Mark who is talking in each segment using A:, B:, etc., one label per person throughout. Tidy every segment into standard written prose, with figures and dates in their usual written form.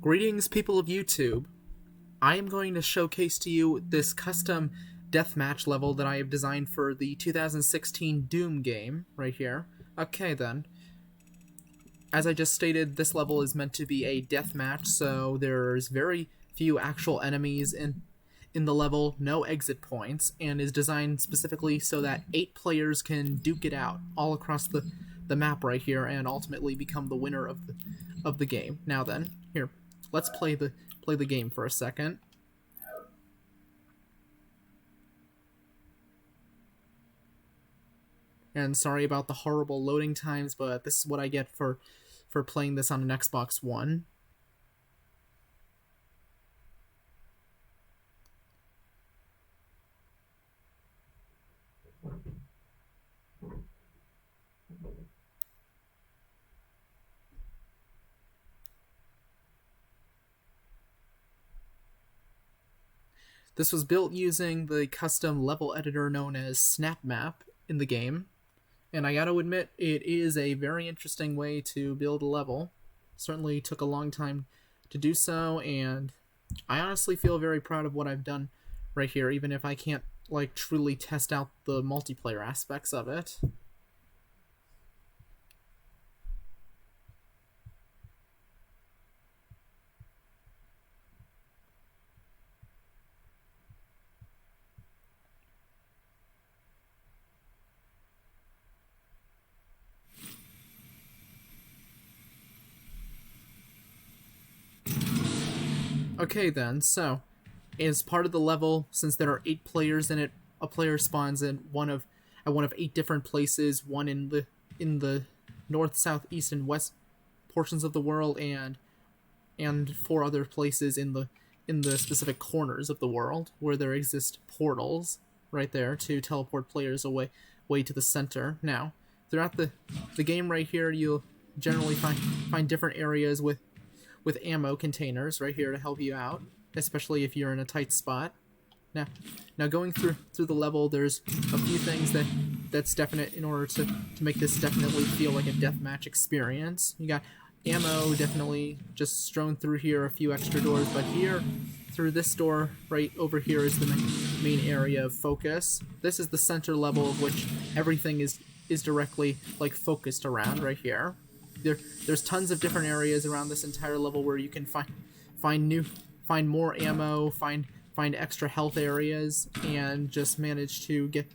A: Greetings, people of YouTube. I am going to showcase to you this custom deathmatch level that I have designed for the 2016 Doom game, right here. Okay then. As I just stated, this level is meant to be a deathmatch, so there's very few actual enemies in the level, no exit points, and is designed specifically so that 8 players can duke it out all across the map right here and ultimately become the winner of the game. Now then, here, let's play the game for a second. And sorry about the horrible loading times, but this is what I get for playing this on an Xbox One. This was built using the custom level editor known as SnapMap in the game, and I gotta admit, it is a very interesting way to build a level. Certainly took a long time to do so, and I honestly feel very proud of what I've done right here, even if I can't, like, truly test out the multiplayer aspects of it. Okay then, so as part of the level, since there are 8 players in it, a player spawns in one of 8 different places, one in the north, south, east, and west portions of the world, and 4 other places in the specific corners of the world where there exist portals right there to teleport players away to the center. Now, throughout the game right here, you'll generally find different areas with ammo containers right here to help you out, especially if you're in a tight spot. Now going through the level, there's a few things that's definite in order to make this definitely feel like a deathmatch experience. You got ammo definitely just strewn through here, a few extra doors, but here, through this door right over here is the main area of focus. This is the center level of which everything is directly, like, focused around right here. There's tons of different areas around this entire level where you can find more ammo, find extra health areas, and just manage to get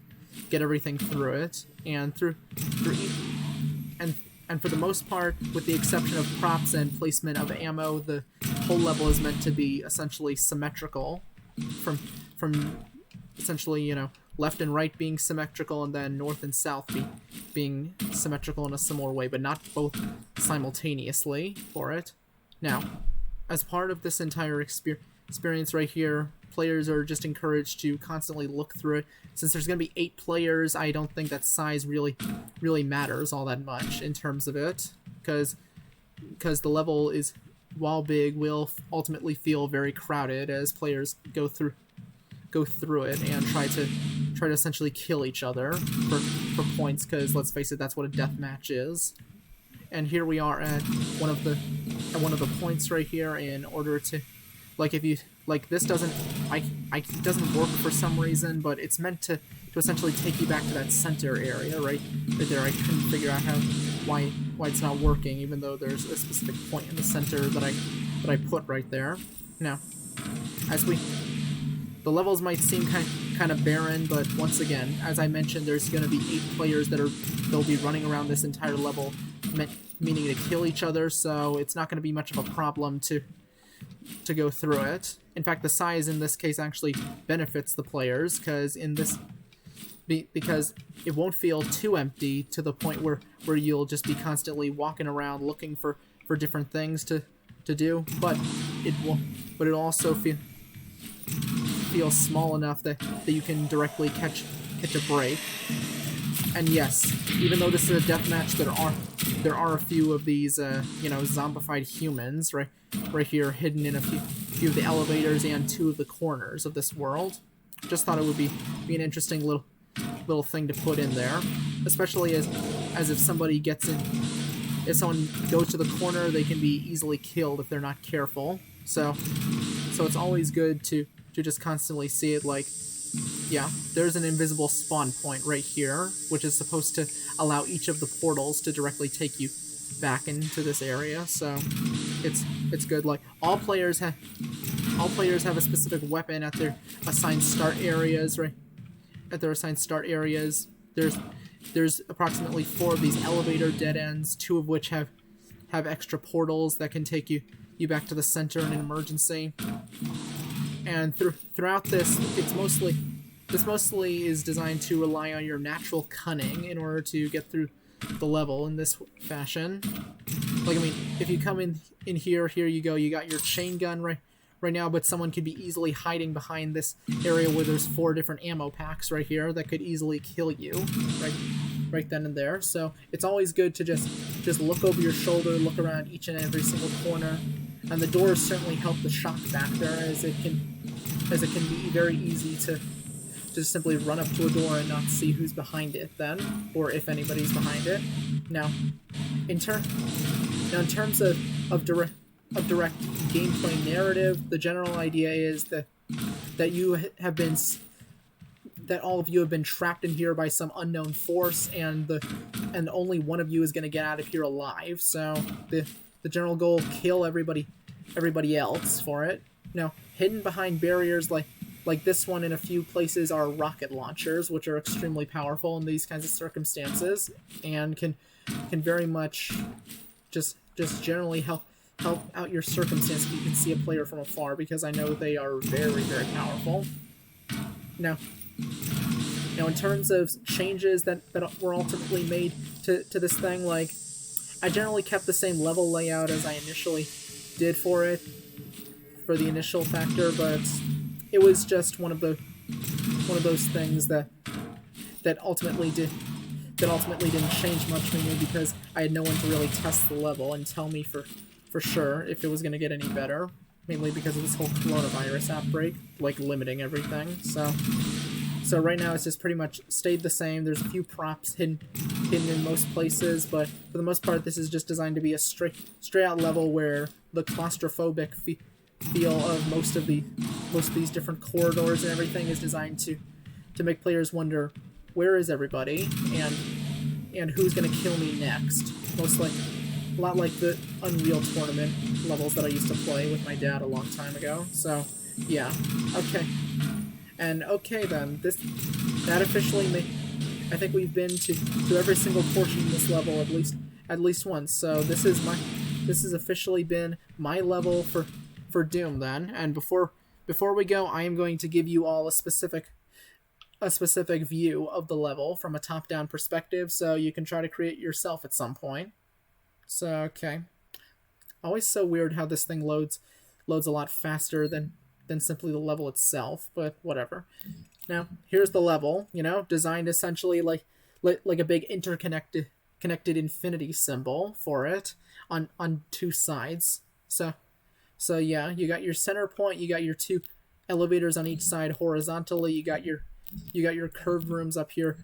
A: everything through it. And and for the most part, with the exception of props and placement of ammo, the whole level is meant to be essentially symmetrical, from essentially, you know, left and right being symmetrical, and then north and south being symmetrical in a similar way, but not both simultaneously for it. Now, as part of this entire experience right here, players are just encouraged to constantly look through it. Since there's going to be 8 players, I don't think that size really matters all that much in terms of it, because the level is, while big, will ultimately feel very crowded as players go through it and try to essentially kill each other for points, because let's face it, that's what a death match is. And here we are at one of the points right here. In order to, like, if you, like, this doesn't work for some reason, but it's meant to essentially take you back to that center area right there. I couldn't figure out why it's not working, even though there's a specific point in the center that I put right there. Now, the levels might seem kind of barren, but once again, as I mentioned, there's going to be 8 players they'll be running around this entire level, meaning to kill each other, so it's not going to be much of a problem to go through it. In fact, the size in this case actually benefits the players, because it won't feel too empty to the point where you'll just be constantly walking around looking for different things to do, but it'll also feel small enough that you can directly catch a break. And yes, even though this is a deathmatch, there are a few of these zombified humans right here hidden in a few of the elevators and 2 of the corners of this world. Just thought it would be an interesting little thing to put in there, especially as if somebody gets if someone goes to the corner, they can be easily killed if they're not careful. So it's always good to just constantly see it like, yeah, there's an invisible spawn point right here, which is supposed to allow each of the portals to directly take you back into this area. So it's good. Like all players have a specific weapon at their assigned start areas, right? At their assigned start areas. There's approximately 4 of these elevator dead ends, 2 of which have extra portals that can take you back to the center in an emergency. And throughout this, this mostly is designed to rely on your natural cunning in order to get through the level in this fashion. Like, I mean, if you come in here you go, you got your chain gun right now, but someone could be easily hiding behind this area where there's 4 different ammo packs right here that could easily kill you right then and there. So it's always good to just look over your shoulder, look around each and every single corner, and the doors certainly help the shock factor, as it can be very easy to just simply run up to a door and not see who's behind it then, or if anybody's behind it. Now, in terms of direct gameplay narrative, the general idea is that all of you have been trapped in here by some unknown force, and only one of you is going to get out of here alive. So the general goal: kill everybody else for it. Now, hidden behind barriers like this one in a few places are rocket launchers, which are extremely powerful in these kinds of circumstances, and can very much just generally help out your circumstance if you can see a player from afar, because I know they are very, very powerful. Now in terms of changes that were ultimately made to this thing, like, I generally kept the same level layout as I initially did for the initial factor, but it was just one of those things that ultimately didn't change much for me, because I had no one to really test the level and tell me for sure if it was going to get any better, mainly because of this whole coronavirus outbreak, like, limiting everything. So right now it's just pretty much stayed the same. There's a few props hidden in most places, but for the most part this is just designed to be a straight out level where the claustrophobic feel of most of these different corridors and everything is designed to make players wonder, where is everybody, and who's gonna kill me next. Most like a lot like the Unreal Tournament levels that I used to play with my dad a long time ago. So yeah, okay. And okay then, that officially I think we've been to every single portion of this level at least once. So this has officially been my level for Doom then. And before we go, I am going to give you all a specific view of the level from a top-down perspective, so you can try to create yourself at some point. So okay, always so weird how this thing loads a lot faster than simply the level itself, but whatever. Now here's the level, designed essentially like a big connected infinity symbol for it on 2 sides. So yeah, you got your center point, you got your 2 elevators on each side horizontally, you got your curved rooms up here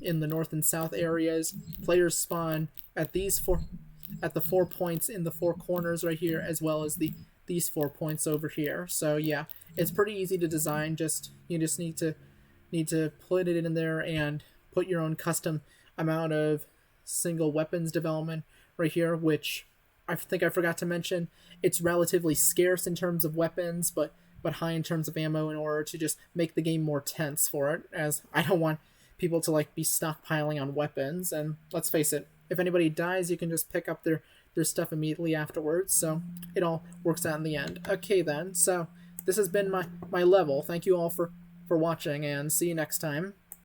A: in the north and south areas. Players spawn at the 4 points in the 4 corners right here, as well as these 4 points over here. So yeah, it's pretty easy to design. You just need to put it in there and put your own custom amount of single weapons development right here, which I think I forgot to mention. It's relatively scarce in terms of weapons, but high in terms of ammo, in order to just make the game more tense for it, as I don't want people to be stockpiling on weapons. And let's face it, if anybody dies, you can just pick up their stuff immediately afterwards, so it all works out in the end. Okay then, so this has been my level. Thank you all for watching, and see you next time.